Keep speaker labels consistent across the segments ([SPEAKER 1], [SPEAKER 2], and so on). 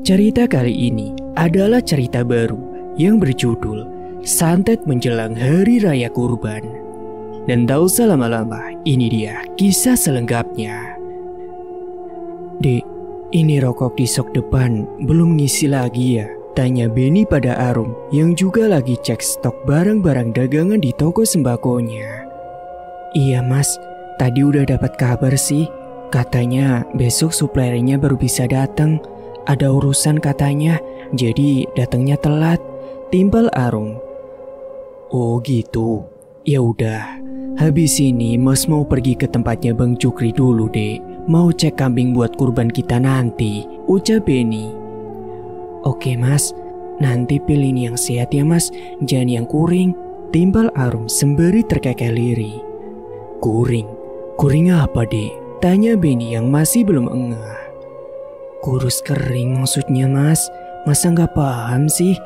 [SPEAKER 1] Cerita kali ini adalah cerita baru yang berjudul Santet Menjelang Hari Raya Kurban. Dan tak usah lama-lama, ini dia kisah selengkapnya. Dek, ini rokok di sok depan belum ngisi lagi ya? Tanya Benny pada Arum yang juga lagi cek stok barang-barang dagangan di toko sembakonya. Iya mas, tadi udah dapat kabar sih. Katanya besok suplainya baru bisa datang. Ada urusan katanya, jadi datangnya telat. Timpal Arum. Oh gitu, ya udah. Habis ini mas mau pergi ke tempatnya Bang Cukri dulu dek. Mau cek kambing buat kurban kita nanti, ucap Benny. Oke mas, nanti pilih yang sehat ya mas, jangan yang kuring. Timpal Arum sembari terkekeh-liri. Kuring? Kuring apa dek? Tanya Benny yang masih belum engah. Kurus kering maksudnya mas, masa nggak paham sih?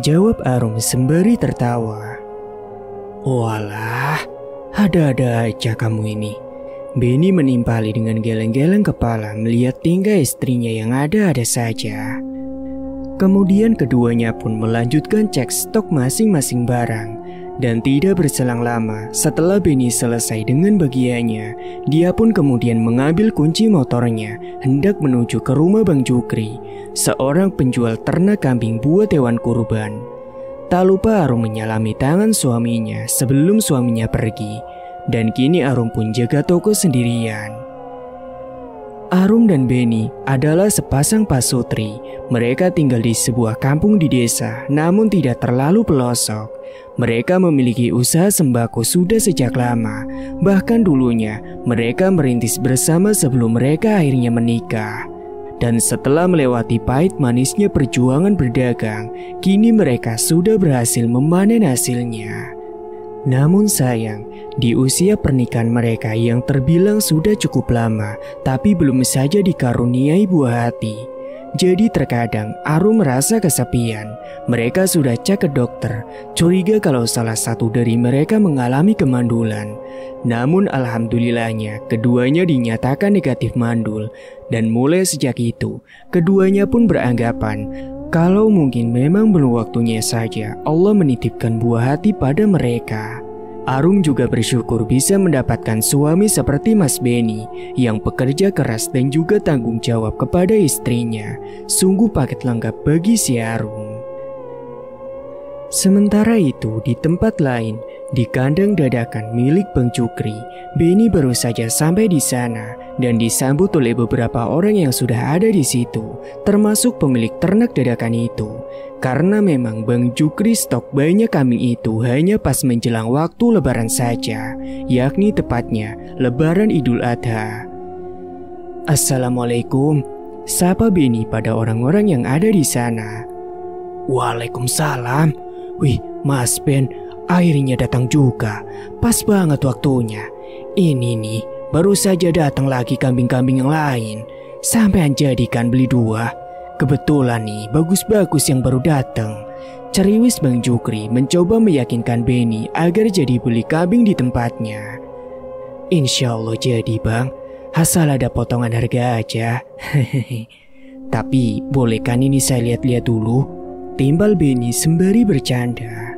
[SPEAKER 1] Jawab Arum sembari tertawa. Walah, ada-ada aja kamu ini. Benny menimpali dengan geleng-geleng kepala melihat tingkah istrinya yang ada-ada saja. Kemudian keduanya pun melanjutkan cek stok masing-masing barang. Dan tidak berselang lama setelah Benny selesai dengan bagiannya, dia pun kemudian mengambil kunci motornya hendak menuju ke rumah Bang Cukri, seorang penjual ternak kambing buat hewan kurban. Tak lupa Arum menyalami tangan suaminya sebelum suaminya pergi, dan kini Arum pun jaga toko sendirian. Arum dan Benny adalah sepasang pasutri. Mereka tinggal di sebuah kampung di desa, namun tidak terlalu pelosok. Mereka memiliki usaha sembako sudah sejak lama. Bahkan dulunya mereka merintis bersama sebelum mereka akhirnya menikah. Dan setelah melewati pahit manisnya perjuangan berdagang, kini mereka sudah berhasil memanen hasilnya. Namun sayang, di usia pernikahan mereka yang terbilang sudah cukup lama, tapi belum saja dikaruniai buah hati. Jadi terkadang Arum merasa kesepian. Mereka sudah cek ke dokter, curiga kalau salah satu dari mereka mengalami kemandulan. Namun alhamdulillahnya keduanya dinyatakan negatif mandul. Dan mulai sejak itu, keduanya pun beranggapan kalau mungkin memang belum waktunya saja Allah menitipkan buah hati pada mereka. Arum juga bersyukur bisa mendapatkan suami seperti Mas Benny yang pekerja keras dan juga tanggung jawab kepada istrinya. Sungguh paket lengkap bagi si Arum. Sementara itu di tempat lain, di kandang dadakan milik Bang Cukri, Benny baru saja sampai di sana dan disambut oleh beberapa orang yang sudah ada di situ, termasuk pemilik ternak dadakan itu. Karena memang Bang Cukri stok banyak kambing itu hanya pas menjelang waktu lebaran saja, yakni tepatnya lebaran Idul Adha. Assalamualaikum, sapa Benny pada orang-orang yang ada di sana. Waalaikumsalam. Wih, Mas Ben, akhirnya datang juga. Pas banget waktunya. Ini nih, baru saja datang lagi kambing-kambing yang lain. Sampean jadikan beli 2. Kebetulan nih, bagus-bagus yang baru datang. Ceriwis Bang Cukri mencoba meyakinkan Benny agar jadi beli kambing di tempatnya. Insya Allah jadi bang, asal ada potongan harga aja. Tapi bolehkan ini saya lihat-lihat dulu? Timbal Benny sembari bercanda.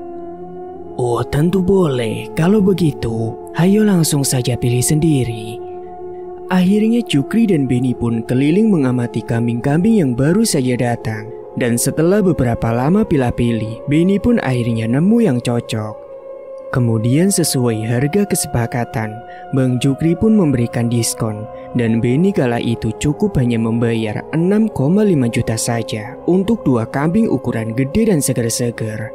[SPEAKER 1] Oh tentu boleh, kalau begitu ayo langsung saja pilih sendiri. Akhirnya Cukri dan Benny pun keliling mengamati kambing-kambing yang baru saja datang. Dan setelah beberapa lama pilih-pilih, Benny pun akhirnya nemu yang cocok. Kemudian sesuai harga kesepakatan, Bang Cukri pun memberikan diskon. Dan Benny kala itu cukup hanya membayar 6,5 juta saja untuk 2 kambing ukuran gede dan seger-seger.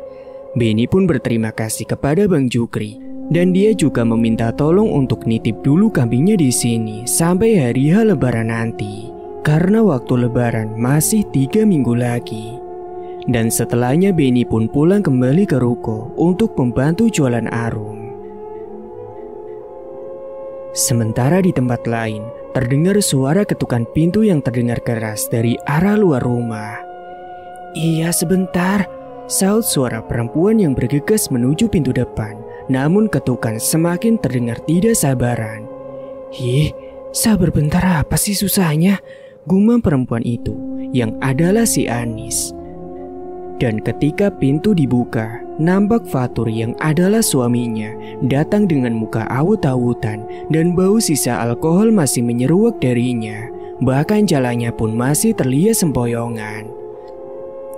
[SPEAKER 1] Benny pun berterima kasih kepada Bang Cukri. Dan dia juga meminta tolong untuk nitip dulu kambingnya di sini sampai hari H Lebaran nanti. Karena waktu Lebaran masih 3 minggu lagi. Dan setelahnya Benny pun pulang kembali ke ruko untuk membantu jualan Arum. Sementara di tempat lain, terdengar suara ketukan pintu yang terdengar keras dari arah luar rumah. Iya sebentar, saut suara perempuan yang bergegas menuju pintu depan. Namun ketukan semakin terdengar tidak sabaran. Sabar bentar apa sih susahnya? Gumam perempuan itu yang adalah si Anis. Dan ketika pintu dibuka, nampak Fatur yang adalah suaminya datang dengan muka awut-awutan dan bau sisa alkohol masih menyeruak darinya. Bahkan jalannya pun masih terlihat sempoyongan.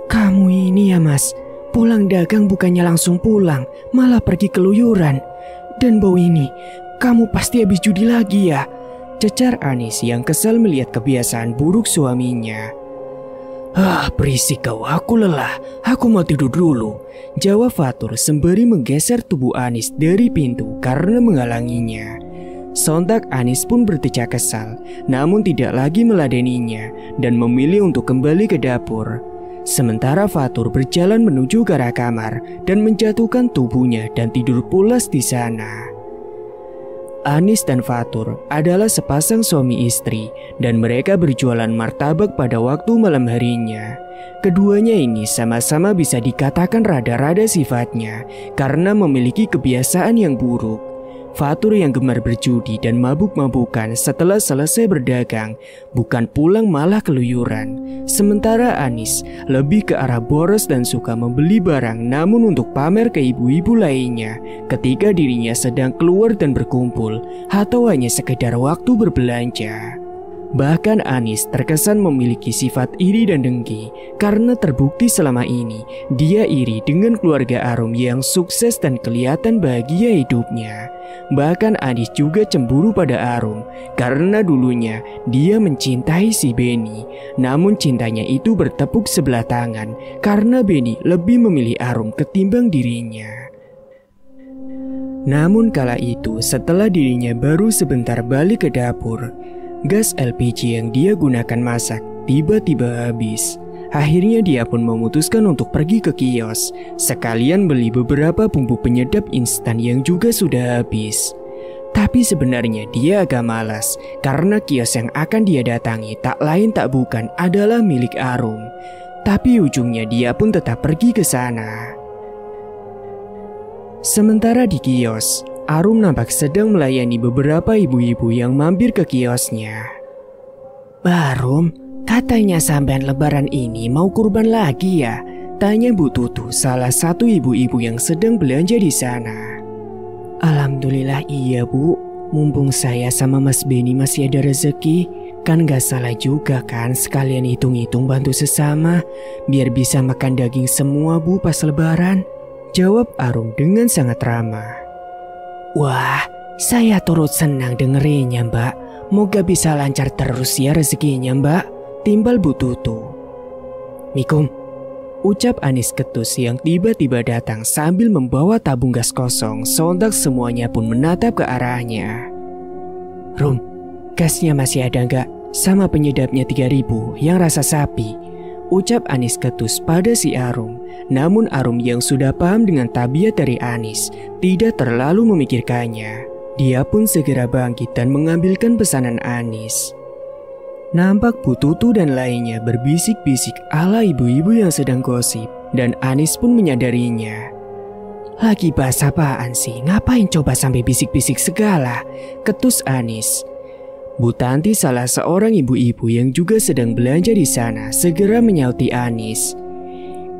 [SPEAKER 1] "Kamu ini ya mas, pulang dagang bukannya langsung pulang, malah pergi keluyuran. Dan bau ini, kamu pasti habis judi lagi ya?" cecar Anis yang kesal melihat kebiasaan buruk suaminya. "Berisik kau, aku lelah, aku mau tidur dulu," jawab Fatur sembari menggeser tubuh Anis dari pintu karena menghalanginya. Sontak Anis pun bertecak kesal, namun tidak lagi meladeninya dan memilih untuk kembali ke dapur. Sementara Fatur berjalan menuju ke arah kamar dan menjatuhkan tubuhnya dan tidur pulas di sana. Anis dan Fatur adalah sepasang suami istri dan mereka berjualan martabak pada waktu malam harinya. Keduanya ini sama-sama bisa dikatakan rada-rada sifatnya karena memiliki kebiasaan yang buruk. Fatur yang gemar berjudi dan mabuk-mabukan setelah selesai berdagang, bukan pulang malah keluyuran. Sementara Anis lebih ke arah boros dan suka membeli barang namun untuk pamer ke ibu-ibu lainnya ketika dirinya sedang keluar dan berkumpul atau hanya sekedar waktu berbelanja. Bahkan Anis terkesan memiliki sifat iri dan dengki karena terbukti selama ini dia iri dengan keluarga Arum yang sukses dan kelihatan bahagia hidupnya. Bahkan Anis juga cemburu pada Arum karena dulunya dia mencintai si Beni. Namun cintanya itu bertepuk sebelah tangan karena Beni lebih memilih Arum ketimbang dirinya. Namun kala itu setelah dirinya baru sebentar balik ke dapur, gas LPG yang dia gunakan masak tiba-tiba habis. Akhirnya dia pun memutuskan untuk pergi ke kios, sekalian beli beberapa bumbu penyedap instan yang juga sudah habis. Tapi sebenarnya dia agak malas karena kios yang akan dia datangi tak lain tak bukan adalah milik Arum. Tapi ujungnya dia pun tetap pergi ke sana. Sementara di kios, Arum nampak sedang melayani beberapa ibu-ibu yang mampir ke kiosnya. "Arum, katanya sampean lebaran ini mau kurban lagi ya?" tanya Bu Tutu, salah satu ibu-ibu yang sedang belanja di sana. "Alhamdulillah iya Bu, mumpung saya sama Mas Beni masih ada rezeki, kan gak salah juga kan sekalian hitung-hitung bantu sesama, biar bisa makan daging semua Bu pas lebaran," jawab Arum dengan sangat ramah. "Wah, saya turut senang dengerinnya Mbak, moga bisa lancar terus ya rezekinya Mbak," timbal Bu Tutu. "Mikum," ucap Anis ketus yang tiba-tiba datang sambil membawa tabung gas kosong. Sontak semuanya pun menatap ke arahnya. "Rum, gasnya masih ada nggak? Sama penyedapnya 3.000 yang rasa sapi," ucap Anis ketus pada si Arum. Namun Arum yang sudah paham dengan tabiat dari Anis tidak terlalu memikirkannya. Dia pun segera bangkit dan mengambilkan pesanan Anis. Nampak Bu Tutu dan lainnya berbisik-bisik ala ibu-ibu yang sedang gosip, dan Anis pun menyadarinya. "Lagi bahas apaan sih? Ngapain coba sampai bisik-bisik segala?" ketus Anis. Bu Tanti, salah seorang ibu-ibu yang juga sedang belanja di sana, segera menyauti Anis.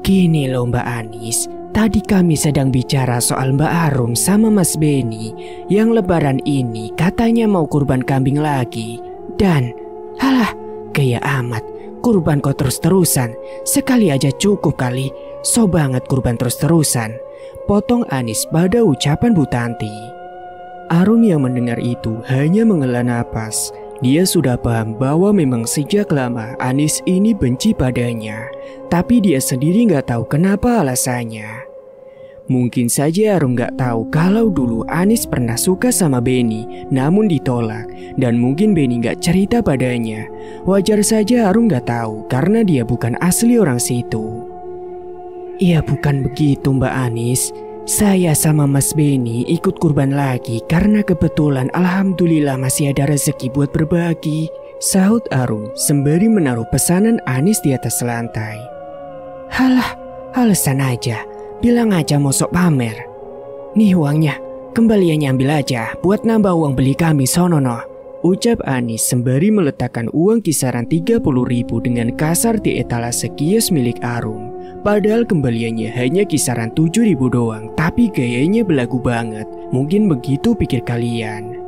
[SPEAKER 1] "Gini loh Mbak Anis, tadi kami sedang bicara soal Mbak Arum sama Mas Beni yang lebaran ini katanya mau kurban kambing lagi. Dan, halah, gaya amat, kurban kok terus-terusan, sekali aja cukup kali, so banget kurban terus-terusan," potong Anis pada ucapan Bu Tanti. Arum yang mendengar itu hanya menghela napas. Dia sudah paham bahwa memang sejak lama Anis ini benci padanya. Tapi dia sendiri gak tahu kenapa alasannya. Mungkin saja Arum gak tahu kalau dulu Anis pernah suka sama Beni namun ditolak. Dan mungkin Beni gak cerita padanya. Wajar saja Arum gak tahu karena dia bukan asli orang situ. "Iya bukan begitu Mbak Anis. Saya sama Mas Beni ikut kurban lagi karena kebetulan alhamdulillah masih ada rezeki buat berbagi," sahut Arum sembari menaruh pesanan Anis di atas lantai. "Halah, alasan aja. Bilang aja mau sok pamer. Nih uangnya, kembaliannya ambil aja buat nambah uang beli kami sonono," ucap Anis sembari meletakkan uang kisaran 30.000 dengan kasar di etalase kios milik Arum. Padahal kembaliannya hanya kisaran 7.000 doang, tapi gayanya belagu banget. Mungkin begitu pikir kalian.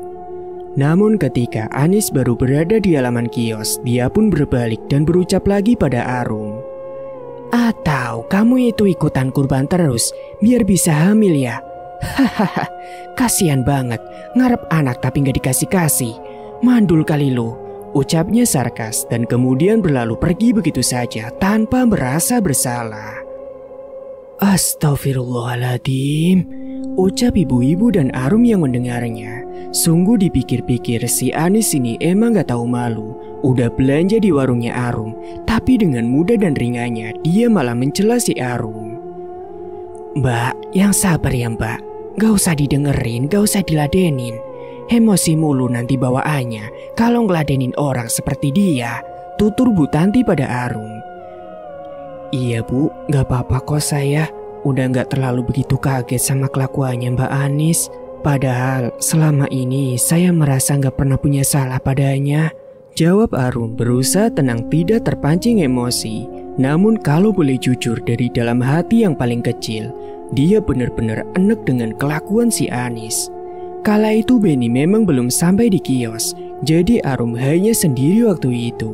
[SPEAKER 1] Namun ketika Anis baru berada di halaman kios, dia pun berbalik dan berucap lagi pada Arum. Atau kamu itu ikutan kurban terus, biar bisa hamil ya? Hahaha, kasihan banget, ngarep anak tapi gak dikasih-kasih. Mandul kali lo, ucapnya sarkas dan kemudian berlalu pergi begitu saja tanpa merasa bersalah. Astagfirullahaladzim, ucap ibu-ibu dan Arum yang mendengarnya. Sungguh dipikir-pikir si Anis ini emang gak tahu malu. Udah belanja di warungnya Arum, tapi dengan mudah dan ringannya dia malah mencela si Arum. Mbak, yang sabar ya mbak, gak usah didengerin, gak usah diladenin. Emosi mulu nanti bawaannya kalau ngeladenin orang seperti dia, tutur Bu Tanti pada Arum. Iya bu, gak apa-apa kok saya. Udah gak terlalu begitu kaget sama kelakuannya Mbak Anis. Padahal selama ini saya merasa gak pernah punya salah padanya. Jawab Arum berusaha tenang tidak terpancing emosi. Namun kalau boleh jujur dari dalam hati yang paling kecil, dia benar-benar enek dengan kelakuan si Anis. Kala itu Benny memang belum sampai di kios, jadi Arum hanya sendiri waktu itu.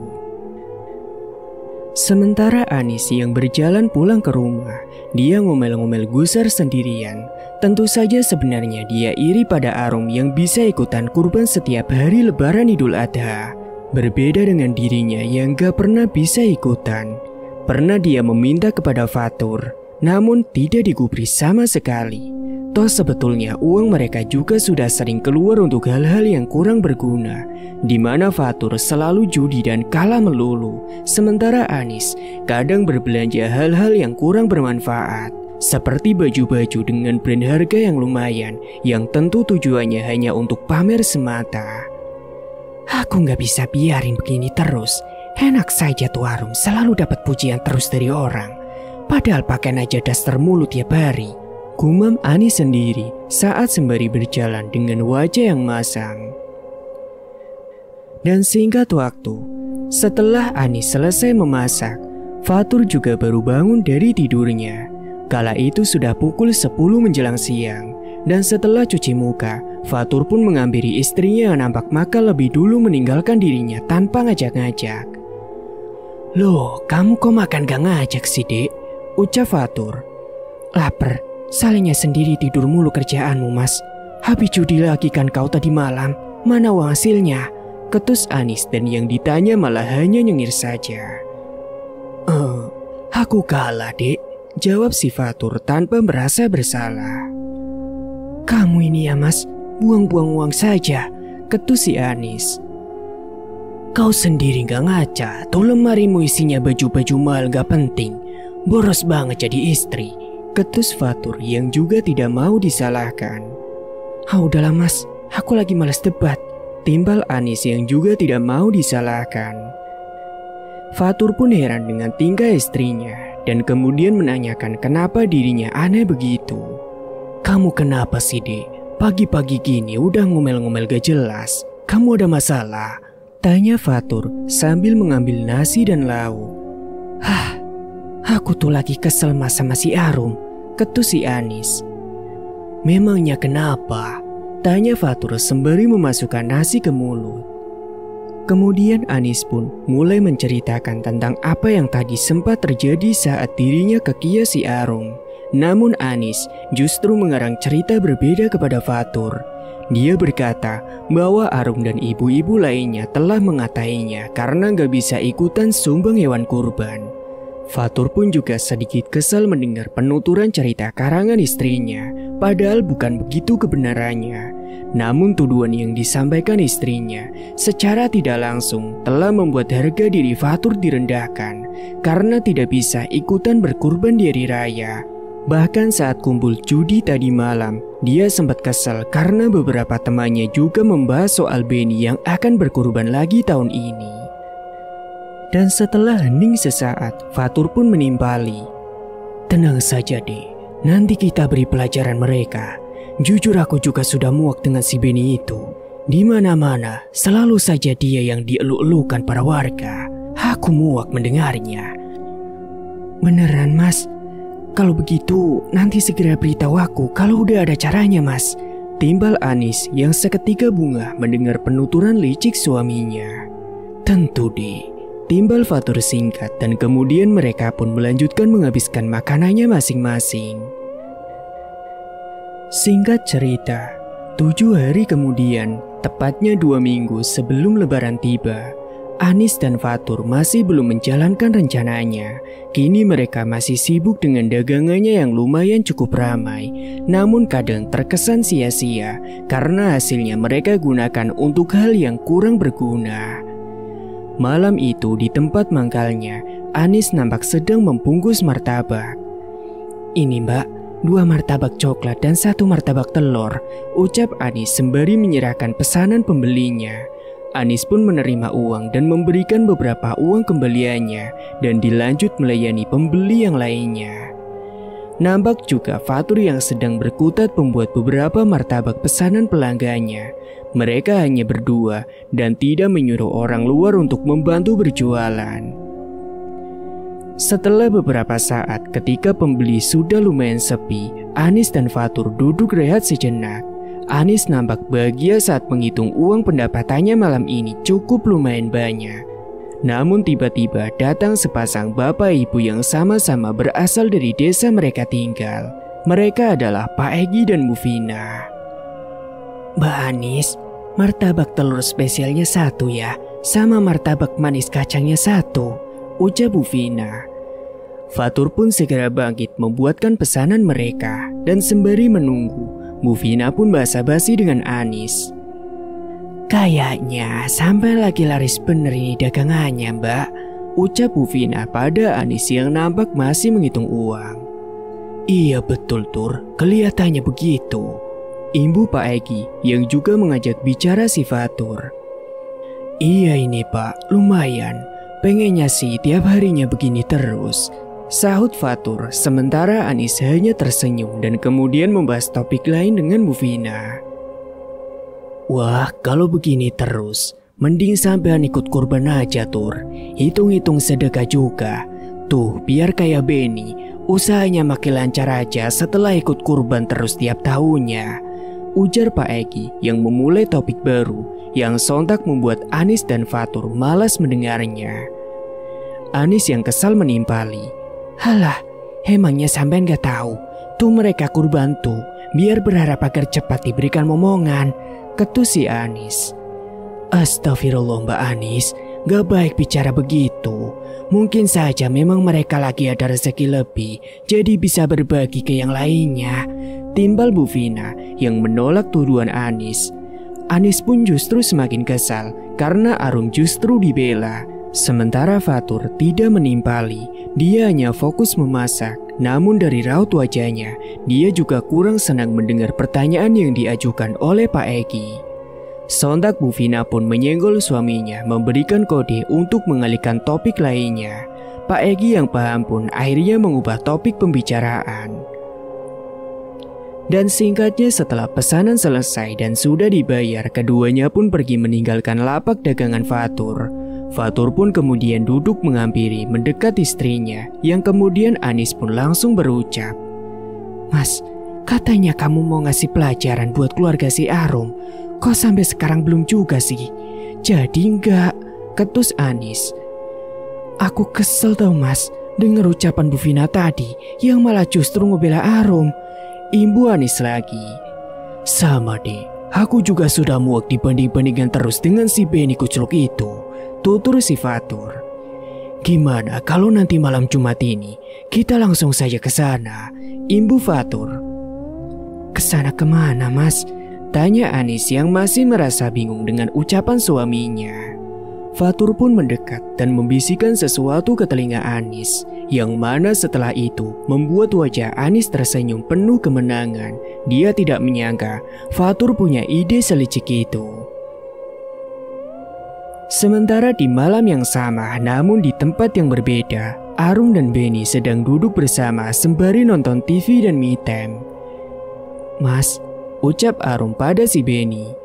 [SPEAKER 1] Sementara Anis yang berjalan pulang ke rumah, dia ngomel-ngomel gusar sendirian. Tentu saja sebenarnya dia iri pada Arum yang bisa ikutan kurban setiap hari lebaran Idul Adha. Berbeda dengan dirinya yang gak pernah bisa ikutan. Pernah dia meminta kepada Fatur, namun tidak digubris sama sekali. Toh sebetulnya uang mereka juga sudah sering keluar untuk hal-hal yang kurang berguna, di mana Fatur selalu judi dan kalah melulu, sementara Anis kadang berbelanja hal-hal yang kurang bermanfaat, seperti baju-baju dengan brand harga yang lumayan, yang tentu tujuannya hanya untuk pamer semata. Aku gak bisa biarin begini terus, enak saja tuh Arum selalu dapat pujian terus dari orang, padahal pakai aja daster mulu tiap hari. Gumam Anis sendiri saat sembari berjalan dengan wajah yang masam. Dan singkat waktu, setelah Anis selesai memasak, Fatur juga baru bangun dari tidurnya. Kala itu sudah pukul 10 menjelang siang, dan setelah cuci muka, Fatur pun menghampiri istrinya yang nampak makan lebih dulu meninggalkan dirinya tanpa ngajak-ngajak. Loh, kamu kok makan gak ngajak sih dek? Ucap Fatur. Laper. Salahnya sendiri tidur mulu kerjaanmu mas. Habis judi lagi kan kau tadi malam. Mana uang hasilnya? Ketus Anis dan yang ditanya malah hanya nyengir saja. Aku kalah dek. Jawab si Fatur tanpa merasa bersalah. Kamu ini ya mas, buang-buang uang saja. Ketus si Anis. Kau sendiri gak ngaca. Tuh lemarimu isinya baju-baju mahal gak penting. Boros banget jadi istri. Ketus Fatur yang juga tidak mau disalahkan. Udahlah mas, aku lagi malas debat. Timbal Anis yang juga tidak mau disalahkan. Fatur pun heran dengan tingkah istrinya dan kemudian menanyakan kenapa dirinya aneh begitu. Kamu kenapa sih dek? Pagi-pagi gini udah ngomel-ngomel gak jelas. Kamu ada masalah? Tanya Fatur sambil mengambil nasi dan lauk. Aku tuh lagi kesel mas sama si Arum, ketus si Anis. Memangnya kenapa? Tanya Fatur sembari memasukkan nasi ke mulut. Kemudian Anis pun mulai menceritakan tentang apa yang tadi sempat terjadi saat dirinya ke kios si Arum. Namun Anis justru mengarang cerita berbeda kepada Fatur. Dia berkata bahwa Arum dan ibu-ibu lainnya telah mengatainya karena gak bisa ikutan sumbang hewan kurban. Fatur pun juga sedikit kesal mendengar penuturan cerita karangan istrinya, padahal bukan begitu kebenarannya. Namun tuduhan yang disampaikan istrinya secara tidak langsung telah membuat harga diri Fatur direndahkan karena tidak bisa ikutan berkurban di hari raya. Bahkan saat kumpul judi tadi malam, dia sempat kesal karena beberapa temannya juga membahas soal Benny yang akan berkurban lagi tahun ini. Dan setelah hening sesaat, Fatur pun menimpali. Tenang saja deh, nanti kita beri pelajaran mereka. Jujur aku juga sudah muak dengan si Benny itu. Di mana-mana selalu saja dia yang dieluk-elukan para warga. Aku muak mendengarnya. Beneran Mas? Kalau begitu nanti segera beritahu aku kalau udah ada caranya Mas. Timbal Anis yang seketika bunga mendengar penuturan licik suaminya. Tentu deh, timbal Fatur singkat dan kemudian mereka pun melanjutkan menghabiskan makanannya masing-masing. Singkat cerita, 7 hari kemudian, tepatnya 2 minggu sebelum lebaran tiba, Anis dan Fatur masih belum menjalankan rencananya. Kini mereka masih sibuk dengan dagangannya yang lumayan cukup ramai, namun kadang terkesan sia-sia karena hasilnya mereka gunakan untuk hal yang kurang berguna. Malam itu di tempat mangkalnya, Anis nampak sedang membungkus martabak. "Ini Mbak, 2 martabak coklat dan 1 martabak telur," ucap Anis sembari menyerahkan pesanan pembelinya. Anis pun menerima uang dan memberikan beberapa uang kembaliannya dan dilanjut melayani pembeli yang lainnya. Nampak juga Fatur yang sedang berkutat membuat beberapa martabak pesanan pelanggannya. Mereka hanya berdua dan tidak menyuruh orang luar untuk membantu berjualan. Setelah beberapa saat ketika pembeli sudah lumayan sepi, Anis dan Fatur duduk rehat sejenak. Anis nampak bahagia saat menghitung uang pendapatannya malam ini cukup lumayan banyak. Namun tiba-tiba datang sepasang bapak ibu yang sama-sama berasal dari desa mereka tinggal. Mereka adalah Pak Egi dan Bu Vina. "Mbak Anis, martabak telur spesialnya 1 ya, sama martabak manis kacangnya 1, ucap Bu Vina. Fatur pun segera bangkit membuatkan pesanan mereka dan sembari menunggu, Bu Vina pun basa-basi dengan Anis. "Kayaknya sampai lagi laris bener ini dagangannya Mbak," ucap Bu Vina pada Anis yang nampak masih menghitung uang. "Iya betul Tur, kelihatannya begitu," imbu Pak Egi yang juga mengajak bicara si Fatur. "Iya ini Pak, lumayan, pengennya sih tiap harinya begini terus," sahut Fatur, sementara Anis hanya tersenyum dan kemudian membahas topik lain dengan Bu Vina. "Wah, kalau begini terus, mending sampean ikut kurban aja Tur. Hitung-hitung sedekah juga. Tuh, biar kayak Benny, usahanya makin lancar aja setelah ikut kurban terus tiap tahunnya," ujar Pak Egi yang memulai topik baru yang sontak membuat Anis dan Fatur malas mendengarnya. Anis yang kesal menimpali, "Halah, emangnya sampean gak tahu? Tuh mereka kurban tuh, biar berharap agar cepat diberikan momongan," ketus si Anis. "Astagfirullah Mbak Anis, gak baik bicara begitu. Mungkin saja memang mereka lagi ada rezeki lebih, jadi bisa berbagi ke yang lainnya," timbal Bu Vina yang menolak tuduhan Anis. Anis pun justru semakin kesal karena Arum justru dibela. Sementara Fatur tidak menimpali, dia hanya fokus memasak. Namun dari raut wajahnya, dia juga kurang senang mendengar pertanyaan yang diajukan oleh Pak Egi. Sontak Bu Vina pun menyenggol suaminya, memberikan kode untuk mengalihkan topik lainnya. Pak Egi yang paham pun akhirnya mengubah topik pembicaraan. Dan singkatnya setelah pesanan selesai dan sudah dibayar, keduanya pun pergi meninggalkan lapak dagangan Fatur. Fatur pun kemudian duduk menghampiri mendekat istrinya, yang kemudian Anis pun langsung berucap, "Mas, katanya kamu mau ngasih pelajaran buat keluarga si Arum. Kok sampai sekarang belum juga sih?" "Jadi enggak," ketus Anis. "Aku kesel tau Mas, dengar ucapan Bu Vina tadi yang malah justru ngebela Arum," imbu Anis lagi. "Sama deh, aku juga sudah muak dibanding-bandingkan terus dengan si Benny kucluk itu," tutur si Fatur. "Gimana kalau nanti malam Jumat ini kita langsung saja ke sana?" imbu Fatur. "Kesana kemana Mas?" tanya Anis yang masih merasa bingung dengan ucapan suaminya. Fatur pun mendekat dan membisikkan sesuatu ke telinga Anis, yang mana setelah itu membuat wajah Anis tersenyum penuh kemenangan. Dia tidak menyangka Fatur punya ide selicik itu. Sementara di malam yang sama namun di tempat yang berbeda, Arum dan Benny sedang duduk bersama sembari nonton TV dan me time. "Mas," ucap Arum pada si Benny,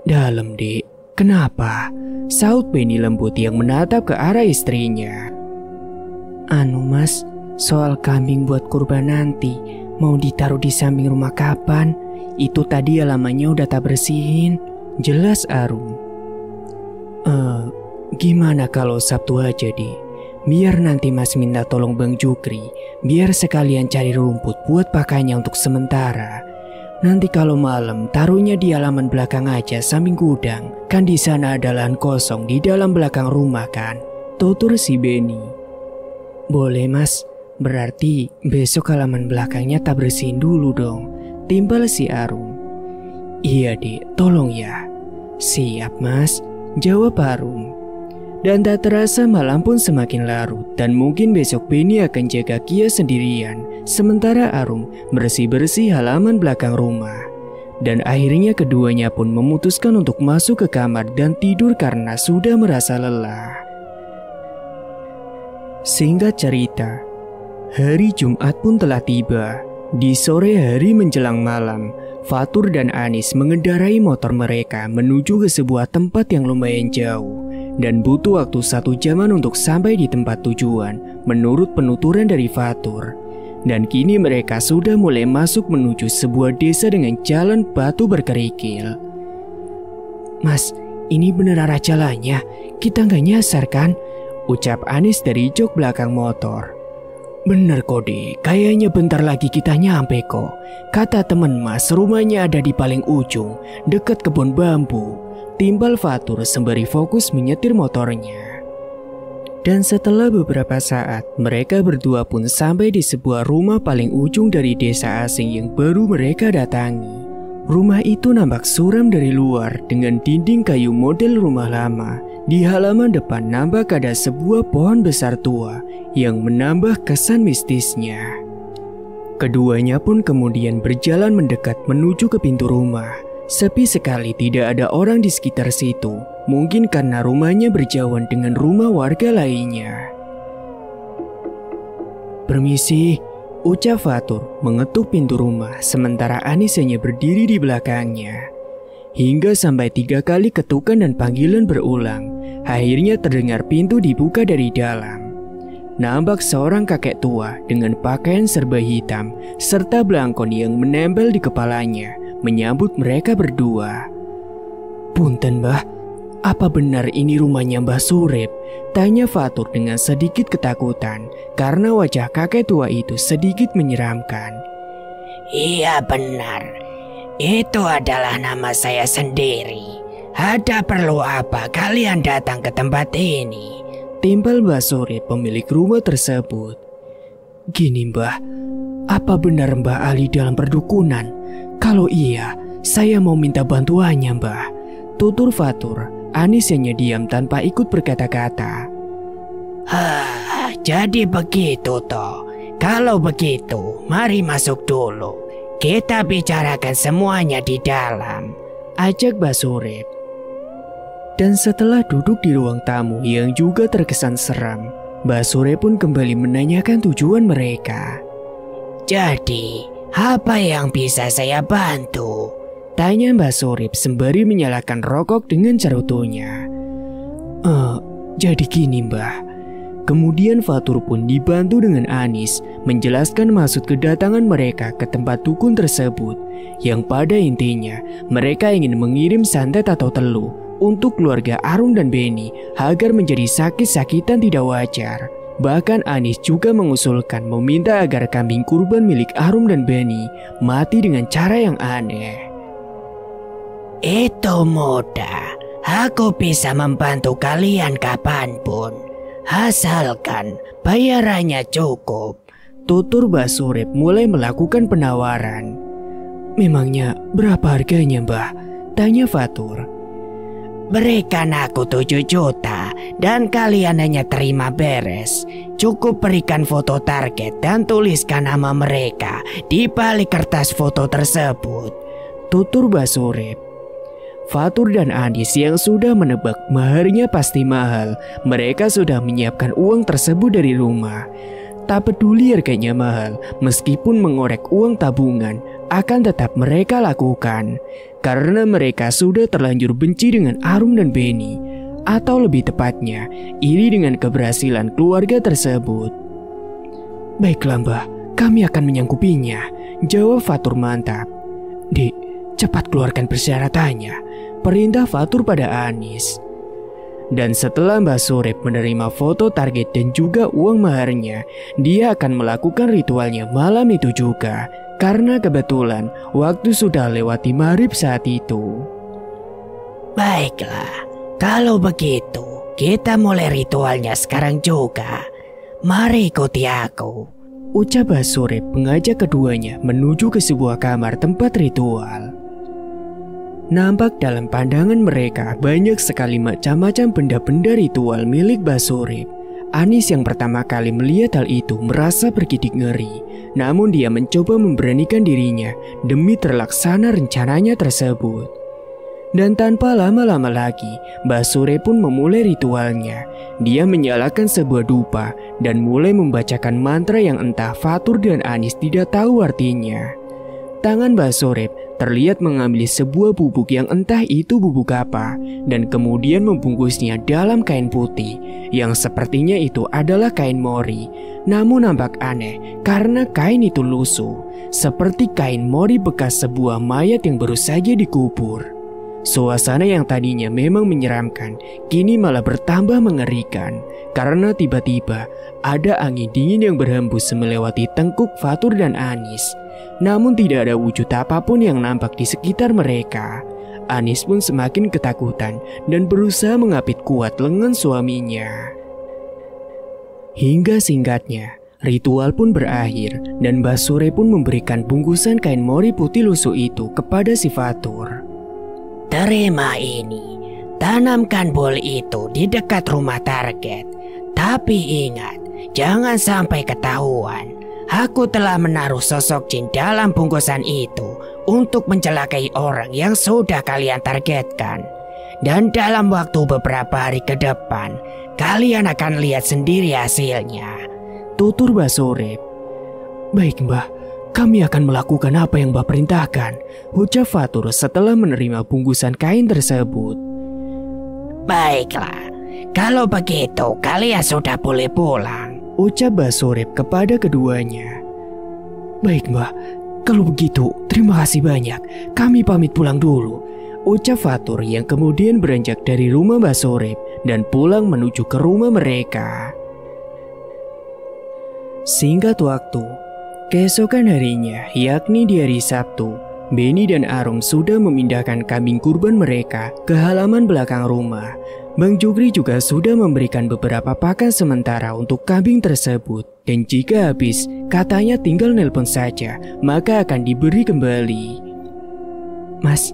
[SPEAKER 1] Dalam, Dek. Kenapa? Saut Benny lembut yang menatap ke arah istrinya. Anu Mas, soal kambing buat kurban nanti mau ditaruh di samping rumah kapan? Itu tadi halamannya udah tak bersihin. Jelas Arum. Gimana kalau Sabtu aja, Dek? Biar nanti Mas minta tolong Bang Jukri, biar sekalian cari rumput buat pakainya untuk sementara. Nanti kalau malam taruhnya di halaman belakang aja samping gudang. Kan di sana ada lahan kosong di dalam belakang rumah kan? Tutur si Benny. Boleh Mas, berarti besok halaman belakangnya tak bersihin dulu dong. Timbal si Arum. Iya Dek, tolong ya. Siap Mas, jawab Arum. Dan tak terasa malam pun semakin larut dan mungkin besok Benny akan jaga Kia sendirian. Sementara Arum bersih-bersih halaman belakang rumah. Dan akhirnya keduanya pun memutuskan untuk masuk ke kamar dan tidur karena sudah merasa lelah. Singkat cerita, hari Jumat pun telah tiba. Di sore hari menjelang malam, Fatur dan Anis mengendarai motor mereka menuju ke sebuah tempat yang lumayan jauh. Dan butuh waktu 1 jaman untuk sampai di tempat tujuan menurut penuturan dari Fatur. Dan kini mereka sudah mulai masuk menuju sebuah desa dengan jalan batu berkerikil. Mas, ini bener arah jalannya, kita nggak nyasar kan? Ucap Anis dari jok belakang motor. Bener Kode, kayaknya bentar lagi kita nyampe kok. Kata temen Mas, rumahnya ada di paling ujung, dekat kebun bambu. Timbal Fatur sembari fokus menyetir motornya. Dan setelah beberapa saat, mereka berdua pun sampai di sebuah rumah paling ujung dari desa asing yang baru mereka datangi. Rumah itu nampak suram dari luar dengan dinding kayu model rumah lama. Di halaman depan nampak ada sebuah pohon besar tua yang menambah kesan mistisnya. Keduanya pun kemudian berjalan mendekat menuju ke pintu rumah. Sepi sekali, tidak ada orang di sekitar situ. Mungkin karena rumahnya berjauhan dengan rumah warga lainnya. Permisi, ucap Fatur mengetuk pintu rumah sementara Anis hanya berdiri di belakangnya. Hingga sampai 3 kali ketukan dan panggilan berulang, akhirnya terdengar pintu dibuka dari dalam. Nampak seorang kakek tua dengan pakaian serba hitam serta belangkon yang menempel di kepalanya menyambut mereka berdua. Punten Mbah, apa benar ini rumahnya Mbah Surip? Tanya Fatur dengan sedikit ketakutan karena wajah kakek tua itu sedikit menyeramkan.
[SPEAKER 2] Iya benar, itu adalah nama saya sendiri. Ada perlu apa kalian datang ke tempat ini?
[SPEAKER 1] Timbal Mbah Surip pemilik rumah tersebut. Gini Mbah, apa benar Mbah ahli dalam perdukunan? Kalau iya, saya mau minta bantuannya Mbah. Tutur Fatur. Anis hanya diam tanpa ikut berkata-kata.
[SPEAKER 2] Jadi begitu toh. Kalau begitu, mari masuk dulu. Kita bicarakan semuanya di dalam.
[SPEAKER 1] Ajak Mbah Surip. Dan setelah duduk di ruang tamu yang juga terkesan seram, Mbah Surip pun kembali menanyakan tujuan mereka.
[SPEAKER 2] Jadi, apa yang bisa saya bantu?
[SPEAKER 1] Tanya Mbah Surip sembari menyalakan rokok dengan cerutunya. Jadi gini Mbah. Kemudian Fatur pun dibantu dengan Anis menjelaskan maksud kedatangan mereka ke tempat dukun tersebut. Yang pada intinya mereka ingin mengirim santet atau teluh untuk keluarga Arum dan Benny agar menjadi sakit-sakitan tidak wajar. Bahkan Anis juga mengusulkan meminta agar kambing kurban milik Arum dan Benny mati dengan cara yang aneh.
[SPEAKER 2] Itu mudah, aku bisa membantu kalian kapanpun, asalkan bayarannya cukup.
[SPEAKER 1] Tutur Mbah Surip mulai melakukan penawaran. Memangnya berapa harganya Mbah? Tanya Fatur.
[SPEAKER 2] Berikan aku 7 juta dan kalian hanya terima beres. Cukup berikan foto target dan tuliskan nama mereka di balik kertas foto tersebut.
[SPEAKER 1] Tutur Mbah Surip. Fatur dan Anis yang sudah menebak maharnya pasti mahal. Mereka sudah menyiapkan uang tersebut dari rumah. Tak peduli harganya mahal, meskipun mengorek uang tabungan, akan tetap mereka lakukan karena mereka sudah terlanjur benci dengan Arum dan Benny, atau lebih tepatnya iri dengan keberhasilan keluarga tersebut. "Baiklah Mbah, kami akan menyanggupinya," jawab Fatur mantap. "Dik, cepat keluarkan persyaratannya," perintah Fatur pada Anis. Dan setelah Mbah Surip menerima foto target dan juga uang maharnya, dia akan melakukan ritualnya malam itu juga, karena kebetulan waktu sudah lewati maghrib saat itu.
[SPEAKER 2] "Baiklah, kalau begitu kita mulai ritualnya sekarang juga. Mari ikuti aku,"
[SPEAKER 1] ucap Mbah Surip mengajak keduanya menuju ke sebuah kamar tempat ritual. Nampak dalam pandangan mereka banyak sekali macam-macam benda-benda ritual milik Mbah Surip. Anis yang pertama kali melihat hal itu merasa bergidik ngeri, namun dia mencoba memberanikan dirinya demi terlaksana rencananya tersebut. Dan tanpa lama-lama lagi, Mbah Surip pun memulai ritualnya. Dia menyalakan sebuah dupa dan mulai membacakan mantra yang entah Fatur dan Anis tidak tahu artinya. Tangan Mbah Surip terlihat mengambil sebuah bubuk yang entah itu bubuk apa, dan kemudian membungkusnya dalam kain putih yang sepertinya itu adalah kain mori. Namun nampak aneh karena kain itu lusuh, seperti kain mori bekas sebuah mayat yang baru saja dikubur. Suasana yang tadinya memang menyeramkan kini malah bertambah mengerikan karena tiba-tiba ada angin dingin yang berhembus melewati tengkuk Fatur dan Anis. Namun tidak ada wujud apapun yang nampak di sekitar mereka. Anis pun semakin ketakutan dan berusaha mengapit kuat lengan suaminya. Hingga singkatnya, ritual pun berakhir dan Mbah Surip pun memberikan bungkusan kain mori putih lusuh itu kepada si Fatur.
[SPEAKER 2] "Terima ini, tanamkan bol itu di dekat rumah target. Tapi ingat, jangan sampai ketahuan. Aku telah menaruh sosok jin dalam bungkusan itu untuk mencelakai orang yang sudah kalian targetkan. Dan dalam waktu beberapa hari ke depan, kalian akan lihat sendiri hasilnya,"
[SPEAKER 1] tutur Mbah Surip. "Baik Mbah, kami akan melakukan apa yang Mbah perintahkan," ucap Fatur setelah menerima bungkusan kain tersebut.
[SPEAKER 2] "Baiklah, kalau begitu kalian sudah boleh pulang,"
[SPEAKER 1] ucap Mbah Surip kepada keduanya. "Baik Mbah, kalau begitu terima kasih banyak. Kami pamit pulang dulu," ucap Fatur yang kemudian beranjak dari rumah Mbah Surip dan pulang menuju ke rumah mereka. Singkat waktu, keesokan harinya, yakni di hari Sabtu, Benny dan Arum sudah memindahkan kambing kurban mereka ke halaman belakang rumah. Bang Jukri juga sudah memberikan beberapa pakan sementara untuk kambing tersebut. Dan jika habis, katanya tinggal nelpon saja, maka akan diberi kembali. "Mas,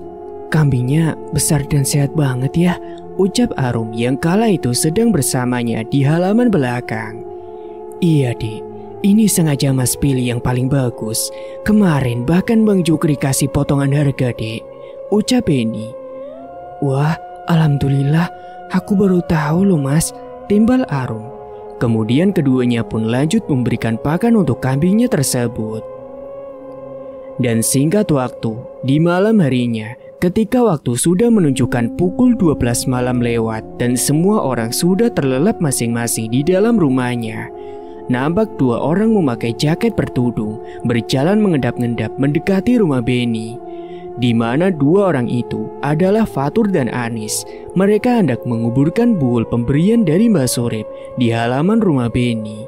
[SPEAKER 1] kambingnya besar dan sehat banget ya," ucap Arum yang kala itu sedang bersamanya di halaman belakang. "Iya Dik, ini sengaja Mas pilih yang paling bagus. Kemarin bahkan Bang Jukri kasih potongan harga Dek," ucap Benny. "Wah, alhamdulillah, aku baru tahu loh Mas," timbal Arum. Kemudian keduanya pun lanjut memberikan pakan untuk kambingnya tersebut. Dan singkat waktu, di malam harinya, ketika waktu sudah menunjukkan pukul 12 malam lewat dan semua orang sudah terlelap masing-masing di dalam rumahnya, nampak dua orang memakai jaket bertudung berjalan mengendap-endap mendekati rumah Benny, di mana dua orang itu adalah Fatur dan Anis. Mereka hendak menguburkan buul pemberian dari Mbah Surip di halaman rumah Benny.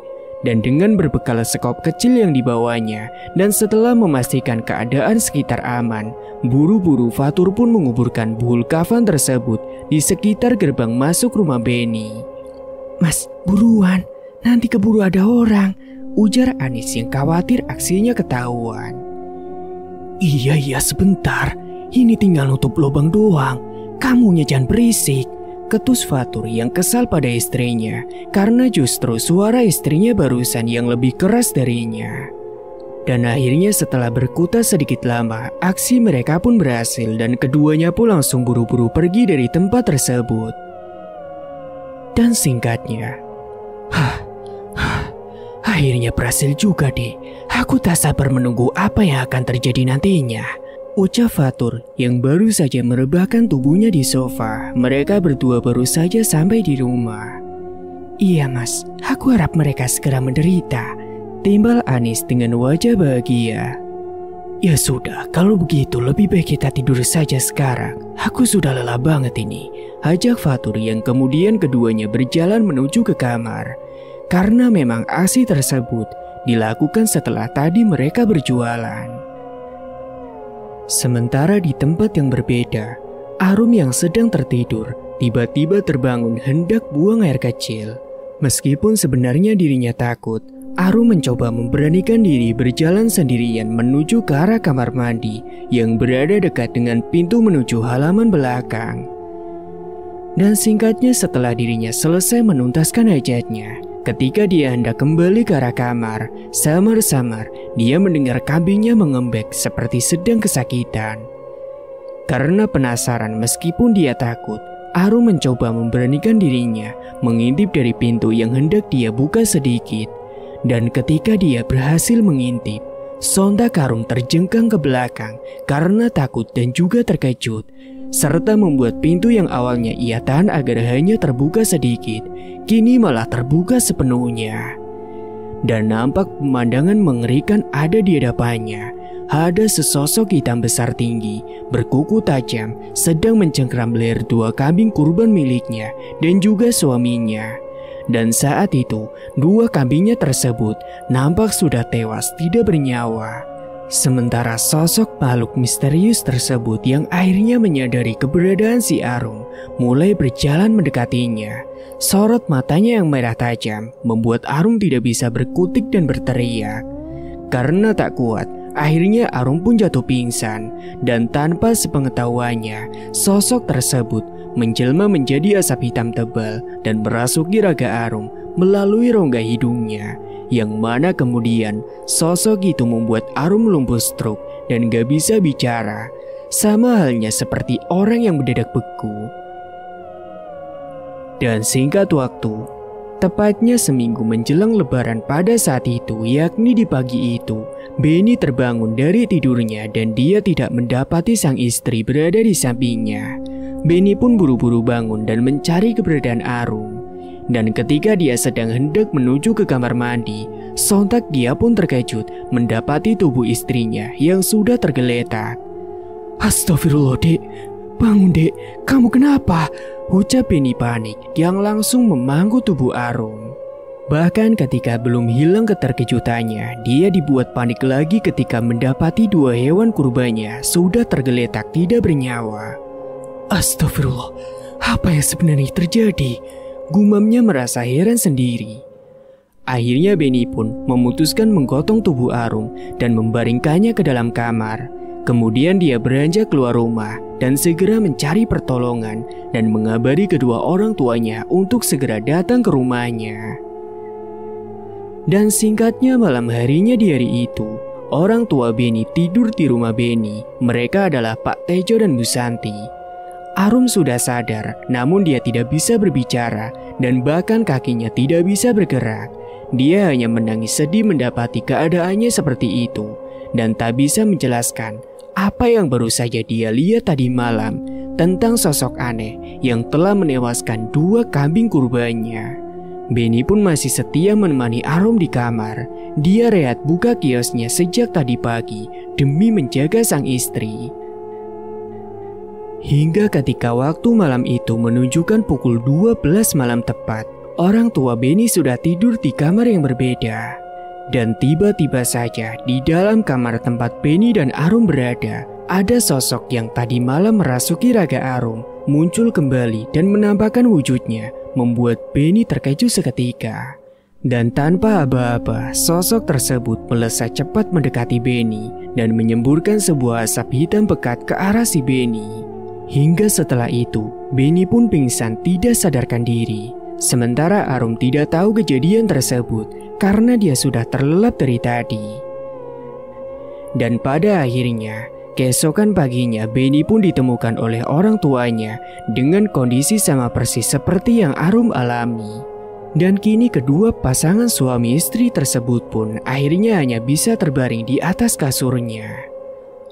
[SPEAKER 1] Dan dengan berbekal sekop kecil yang dibawanya dan setelah memastikan keadaan sekitar aman, buru-buru Fatur pun menguburkan buul kafan tersebut di sekitar gerbang masuk rumah Benny. "Mas, buruan, nanti keburu ada orang," ujar Anis yang khawatir aksinya ketahuan. Iya sebentar, ini tinggal nutup lubang doang. Kamunya jangan berisik," ketus Fatur yang kesal pada istrinya karena justru suara istrinya barusan yang lebih keras darinya. Dan akhirnya setelah berkutat sedikit lama, aksi mereka pun berhasil dan keduanya pun langsung buru-buru pergi dari tempat tersebut. Dan singkatnya, Akhirnya berhasil juga deh. Aku tak sabar menunggu apa yang akan terjadi nantinya. Ucap Fatur yang baru saja merebahkan tubuhnya di sofa. Mereka berdua baru saja sampai di rumah. Iya mas, aku harap mereka segera menderita. Timbal Anis dengan wajah bahagia. Ya sudah, kalau begitu lebih baik kita tidur saja sekarang. Aku sudah lelah banget ini. Ajak Fatur yang kemudian keduanya berjalan menuju ke kamar. Karena memang aksi tersebut dilakukan setelah tadi mereka berjualan. Sementara di tempat yang berbeda, Arum yang sedang tertidur tiba-tiba terbangun hendak buang air kecil. Meskipun sebenarnya dirinya takut, Arum mencoba memberanikan diri berjalan sendirian menuju ke arah kamar mandi yang berada dekat dengan pintu menuju halaman belakang. Dan singkatnya setelah dirinya selesai menuntaskan hajatnya, ketika dia hendak kembali ke arah kamar, samar-samar dia mendengar kambingnya mengembek seperti sedang kesakitan. Karena penasaran meskipun dia takut, Arum mencoba memberanikan dirinya mengintip dari pintu yang hendak dia buka sedikit. Dan ketika dia berhasil mengintip, sontak Arum terjengkang ke belakang karena takut dan juga terkejut, serta membuat pintu yang awalnya ia tahan agar hanya terbuka sedikit, kini malah terbuka sepenuhnya. Dan nampak pemandangan mengerikan ada di hadapannya. Ada sesosok hitam besar tinggi, berkuku tajam, sedang mencengkram leher dua kambing kurban miliknya dan juga suaminya. Dan saat itu, dua kambingnya tersebut nampak sudah tewas tidak bernyawa. Sementara sosok makhluk misterius tersebut yang akhirnya menyadari keberadaan si Arum mulai berjalan mendekatinya. Sorot matanya yang merah tajam membuat Arum tidak bisa berkutik dan berteriak. Karena tak kuat, akhirnya Arum pun jatuh pingsan. Dan tanpa sepengetahuannya, sosok tersebut menjelma menjadi asap hitam tebal dan merasuki raga Arum melalui rongga hidungnya, yang mana kemudian sosok itu membuat Arum lumpuh stroke dan gak bisa bicara, sama halnya seperti orang yang mendadak beku. Dan singkat waktu, tepatnya seminggu menjelang lebaran pada saat itu, yakni di pagi itu, Benny terbangun dari tidurnya dan dia tidak mendapati sang istri berada di sampingnya. Benny pun buru-buru bangun dan mencari keberadaan Arum. Dan ketika dia sedang hendak menuju ke kamar mandi, sontak dia pun terkejut mendapati tubuh istrinya yang sudah tergeletak. Astagfirullah dek, bangun dek, kamu kenapa? Ucap Benny panik yang langsung memangku tubuh Arum. Bahkan ketika belum hilang keterkejutannya, dia dibuat panik lagi ketika mendapati dua hewan kurbannya sudah tergeletak tidak bernyawa. Astagfirullah, apa yang sebenarnya terjadi? Gumamnya merasa heran sendiri. Akhirnya Benny pun memutuskan menggotong tubuh Arum dan membaringkannya ke dalam kamar. Kemudian dia beranjak keluar rumah dan segera mencari pertolongan dan mengabari kedua orang tuanya untuk segera datang ke rumahnya. Dan singkatnya malam harinya di hari itu, orang tua Benny tidur di rumah Benny. Mereka adalah Pak Tejo dan Bu Santi. Arum sudah sadar, namun dia tidak bisa berbicara dan bahkan kakinya tidak bisa bergerak. Dia hanya menangis sedih mendapati keadaannya seperti itu dan tak bisa menjelaskan apa yang baru saja dia lihat tadi malam tentang sosok aneh yang telah menewaskan dua kambing kurbannya. Benny pun masih setia menemani Arum di kamar. Dia rehat buka kiosnya sejak tadi pagi demi menjaga sang istri. Hingga ketika waktu malam itu menunjukkan pukul 12 malam tepat, orang tua Benny sudah tidur di kamar yang berbeda. Dan tiba-tiba saja di dalam kamar tempat Benny dan Arum berada, ada sosok yang tadi malam merasuki raga Arum, muncul kembali dan menampakkan wujudnya, membuat Benny terkejut seketika. Dan tanpa aba-aba, sosok tersebut melesat cepat mendekati Benny dan menyemburkan sebuah asap hitam pekat ke arah si Benny. Hingga setelah itu, Benny pun pingsan tidak sadarkan diri. Sementara Arum tidak tahu kejadian tersebut karena dia sudah terlelap dari tadi. Dan pada akhirnya, keesokan paginya Benny pun ditemukan oleh orang tuanya dengan kondisi sama persis seperti yang Arum alami. Dan kini kedua pasangan suami istri tersebut pun akhirnya hanya bisa terbaring di atas kasurnya.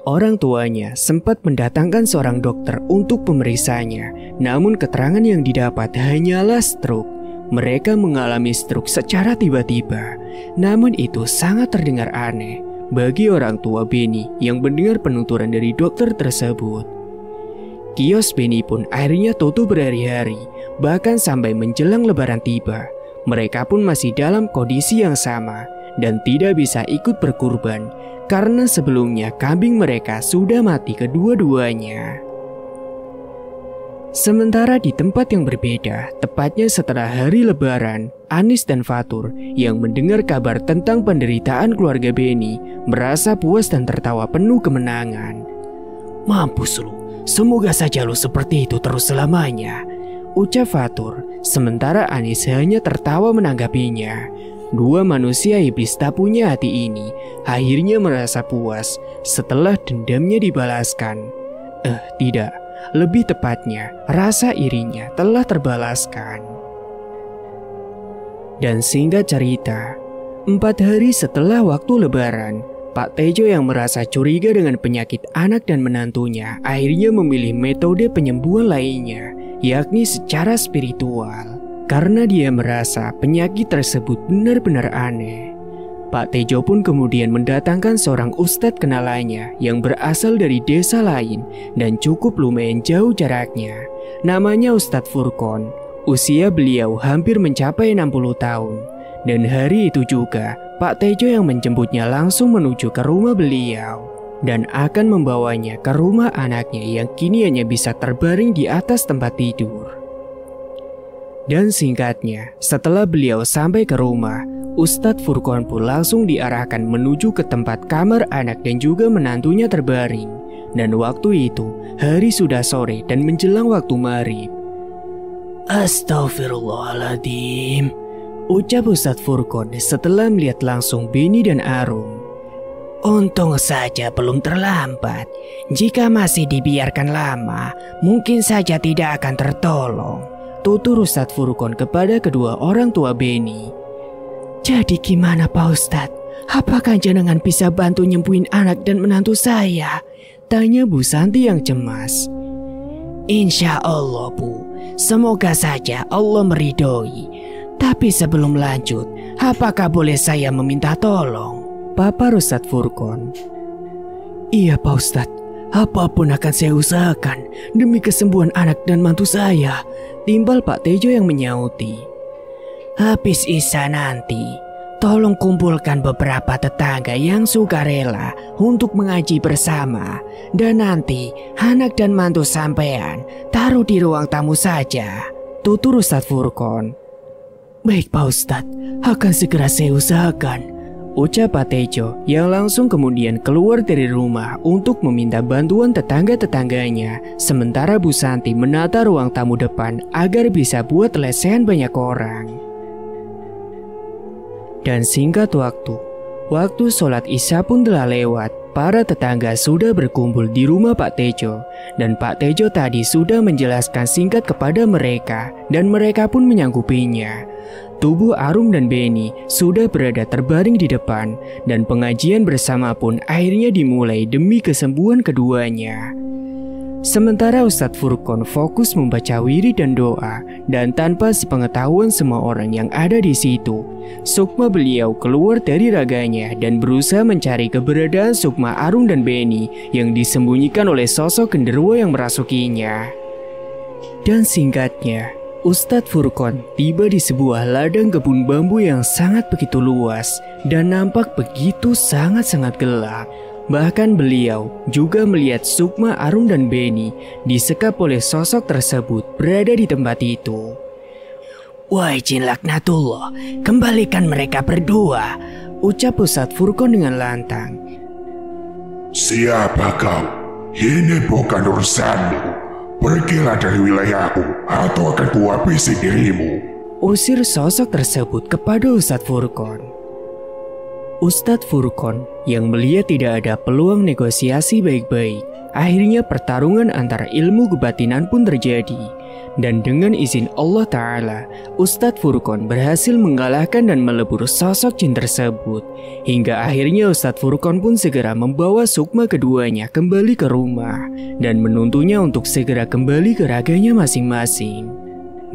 [SPEAKER 1] Orang tuanya sempat mendatangkan seorang dokter untuk pemeriksanya, namun keterangan yang didapat hanyalah stroke. Mereka mengalami stroke secara tiba-tiba, namun itu sangat terdengar aneh bagi orang tua Benny yang mendengar penuturan dari dokter tersebut. Kios Benny pun akhirnya tutup berhari-hari, bahkan sampai menjelang lebaran tiba. Mereka pun masih dalam kondisi yang sama dan tidak bisa ikut berkurban karena sebelumnya kambing mereka sudah mati kedua-duanya. Sementara di tempat yang berbeda, tepatnya setelah hari lebaran, Anis dan Fatur yang mendengar kabar tentang penderitaan keluarga Benny merasa puas dan tertawa penuh kemenangan.
[SPEAKER 2] Mampus lu, semoga saja lu seperti itu terus selamanya,
[SPEAKER 1] ucap Fatur, sementara Anis hanya tertawa menanggapinya. Dua manusia iblis tak punya hati ini akhirnya merasa puas setelah dendamnya dibalaskan. Tidak. Lebih tepatnya, rasa irinya telah terbalaskan. Dan singkat cerita, 4 hari setelah waktu lebaran, Pak Tejo yang merasa curiga dengan penyakit anak dan menantunya akhirnya memilih metode penyembuhan lainnya, yakni secara spiritual. Karena dia merasa penyakit tersebut benar-benar aneh. Pak Tejo pun kemudian mendatangkan seorang ustadz kenalannya yang berasal dari desa lain dan cukup lumayan jauh jaraknya. Namanya Ustadz Furqon. Usia beliau hampir mencapai 60 tahun. Dan hari itu juga Pak Tejo yang menjemputnya langsung menuju ke rumah beliau dan akan membawanya ke rumah anaknya yang kini hanya bisa terbaring di atas tempat tidur. Dan singkatnya, setelah beliau sampai ke rumah, Ustadz Furqon pun langsung diarahkan menuju ke tempat kamar anak dan juga menantunya terbaring. Dan waktu itu, hari sudah sore dan menjelang waktu maghrib.
[SPEAKER 2] Astagfirullahaladzim,
[SPEAKER 1] ucap Ustadz Furqon setelah melihat langsung Benny dan Arum.
[SPEAKER 2] Untung saja belum terlambat. Jika masih dibiarkan lama, mungkin saja tidak akan tertolong,
[SPEAKER 1] tutur Ustadz Furqon kepada kedua orang tua Benny.
[SPEAKER 2] Jadi gimana Pak Ustadz? Apakah jenengan bisa bantu nyembuhin anak dan menantu saya?
[SPEAKER 1] Tanya Bu Santi yang cemas.
[SPEAKER 2] Insya Allah Bu, semoga saja Allah meridhoi. Tapi sebelum lanjut, apakah boleh saya meminta tolong?
[SPEAKER 1] Papar Ustadz Furqon.
[SPEAKER 2] Iya Pak Ustadz, apapun akan saya usahakan demi kesembuhan anak dan mantu saya,
[SPEAKER 1] timbal Pak Tejo yang menyauti.
[SPEAKER 2] Habis Isya nanti, tolong kumpulkan beberapa tetangga yang sukarela untuk mengaji bersama. Dan nanti anak dan mantu sampean taruh di ruang tamu saja, tutur Ustadz Furqon.
[SPEAKER 1] Baik Pak Ustadz, akan segera saya usahakan, ucap Pak Tejo yang langsung kemudian keluar dari rumah untuk meminta bantuan tetangga-tetangganya. Sementara Bu Santi menata ruang tamu depan agar bisa buat lesehan banyak orang. Dan singkat waktu sholat Isya pun telah lewat. Para tetangga sudah berkumpul di rumah Pak Tejo. Dan Pak Tejo tadi sudah menjelaskan singkat kepada mereka. Dan mereka pun menyanggupinya. Tubuh Arum dan Benny sudah berada terbaring di depan. Dan pengajian bersama pun akhirnya dimulai demi kesembuhan keduanya. Sementara Ustadz Furqon fokus membaca wirid dan doa, dan tanpa sepengetahuan semua orang yang ada di situ, sukma beliau keluar dari raganya dan berusaha mencari keberadaan sukma Arum dan Benny yang disembunyikan oleh sosok genderuwo yang merasukinya. Dan singkatnya, Ustadz Furqon tiba di sebuah ladang kebun bambu yang sangat begitu luas dan nampak begitu sangat-sangat gelap. Bahkan beliau juga melihat sukma Arum dan Benny disekap oleh sosok tersebut berada di tempat itu.
[SPEAKER 2] Wahai jin laknatullah, kembalikan mereka berdua,
[SPEAKER 1] ucap Ustadz Furqon dengan lantang.
[SPEAKER 3] Siapa kau? Ini bukan urusanmu. Pergilah dari wilayahku atau akan kuhabisi dirimu,
[SPEAKER 1] usir sosok tersebut kepada Ustadz Furqon. Ustadz Furqon yang melihat tidak ada peluang negosiasi baik-baik, Akhirnya pertarungan antara ilmu kebatinan pun terjadi. Dan dengan izin Allah Ta'ala, Ustadz Furqon berhasil mengalahkan dan melebur sosok jin tersebut. Hingga akhirnya Ustadz Furqon pun segera membawa sukma keduanya kembali ke rumah dan menuntunnya untuk segera kembali ke raganya masing-masing.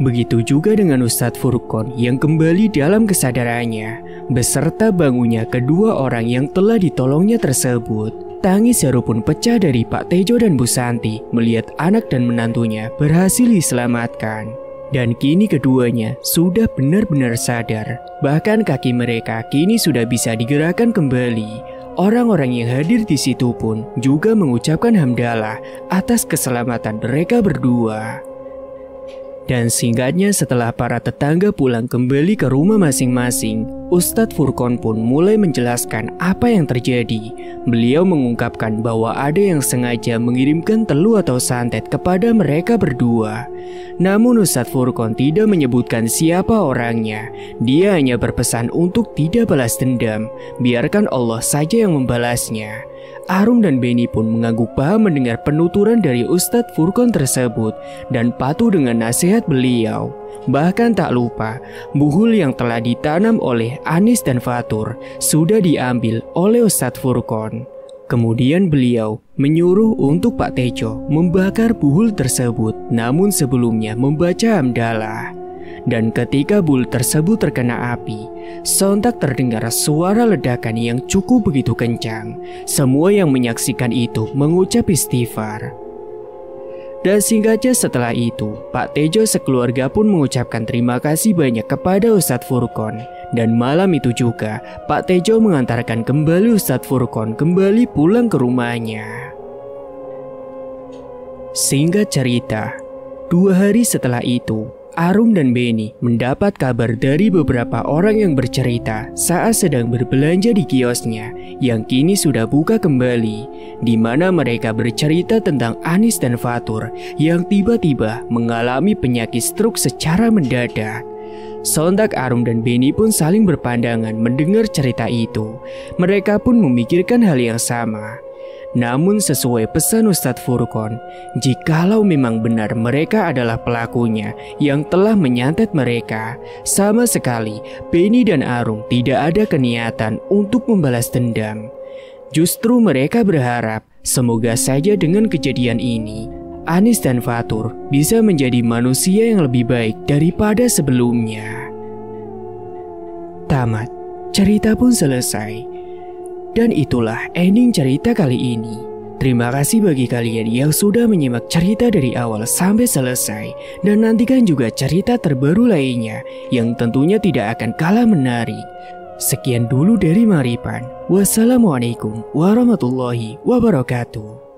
[SPEAKER 1] Begitu juga dengan Ustadz Furqon yang kembali dalam kesadarannya, beserta bangunnya kedua orang yang telah ditolongnya tersebut. Tangis haru pun pecah dari Pak Tejo dan Bu Santi melihat anak dan menantunya berhasil diselamatkan. Dan kini keduanya sudah benar-benar sadar, bahkan kaki mereka kini sudah bisa digerakkan kembali. Orang-orang yang hadir di situ pun juga mengucapkan hamdalah atas keselamatan mereka berdua. Dan singkatnya setelah para tetangga pulang kembali ke rumah masing-masing, Ustadz Furqon pun mulai menjelaskan apa yang terjadi. Beliau mengungkapkan bahwa ada yang sengaja mengirimkan teluh atau santet kepada mereka berdua. Namun Ustadz Furqon tidak menyebutkan siapa orangnya. Dia hanya berpesan untuk tidak balas dendam, biarkan Allah saja yang membalasnya. Arum dan Beni pun mengangguk paham mendengar penuturan dari Ustadz Furqon tersebut dan patuh dengan nasihat beliau. Bahkan tak lupa, buhul yang telah ditanam oleh Anis dan Fatur sudah diambil oleh Ustadz Furqon. Kemudian beliau menyuruh untuk Pak Tejo membakar buhul tersebut, namun sebelumnya membaca hamdalah. Dan ketika buhul tersebut terkena api, sontak terdengar suara ledakan yang cukup begitu kencang. Semua yang menyaksikan itu mengucap istighfar. Dan singkatnya setelah itu, Pak Tejo sekeluarga pun mengucapkan terima kasih banyak kepada Ustadz Furqon. Dan malam itu juga, Pak Tejo mengantarkan kembali Ustadz Furqon kembali pulang ke rumahnya. Singkat cerita, 2 hari setelah itu, Arum dan Beni mendapat kabar dari beberapa orang yang bercerita saat sedang berbelanja di kiosnya yang kini sudah buka kembali, di mana mereka bercerita tentang Anis dan Fatur yang tiba-tiba mengalami penyakit stroke secara mendadak. Sontak Arum dan Beni pun saling berpandangan mendengar cerita itu. Mereka pun memikirkan hal yang sama. Namun sesuai pesan Ustadz Furqon, jikalau memang benar mereka adalah pelakunya yang telah menyantet mereka, sama sekali Beni dan Arum tidak ada keniatan untuk membalas dendam. Justru mereka berharap semoga saja dengan kejadian ini, Anis dan Fatur bisa menjadi manusia yang lebih baik daripada sebelumnya. Tamat, cerita pun selesai. Dan itulah ending cerita kali ini. Terima kasih bagi kalian yang sudah menyimak cerita dari awal sampai selesai. Dan nantikan juga cerita terbaru lainnya yang tentunya tidak akan kalah menarik. Sekian dulu dari Maripan. Wassalamualaikum warahmatullahi wabarakatuh.